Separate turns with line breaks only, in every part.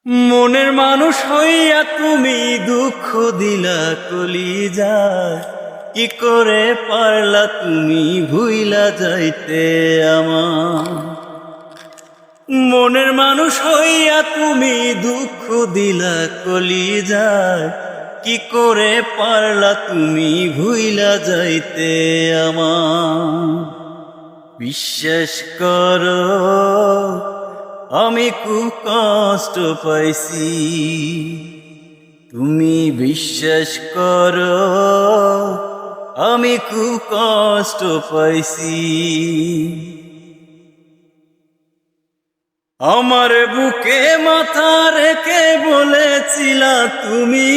মনের মানুষ হইয়া তুমি দুঃখ দিলা কলিজায়, কি করে পারলা তুমি ভুইলা যাইতে আমার। মনের মানুষ হইয়া তুমি দুঃখ দিলা কলিজায়, কি করে পারলা তুমি ভুইলা যাইতে আমার। বিশ্বাস করো আমি খুব কষ্ট পাইছি, তুমি বিশ্বাস করো আমি খুব কষ্ট পাইছি। আমার বুকে মাথা রেখে বলেছিলা তুমি,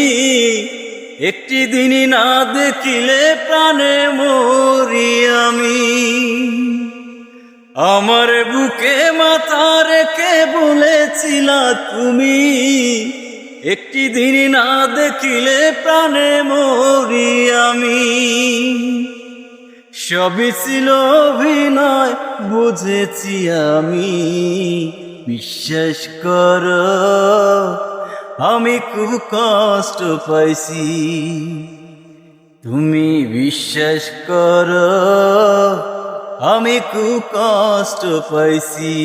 একটি দিনই না দেখিলে প্রাণে মরি আমি। আমার বুকে মাথা রেখে বলেছিলা তুমি, একটি দিন না দেখিলে প্রাণে মরি আমি। সবই ছিল অভিনয় বুঝেছি আমি, বিশ্বাস করো আমি খুব কষ্ট পাইছি। তুমি বিশ্বাস করো আমি খুব কষ্ট পাইছি।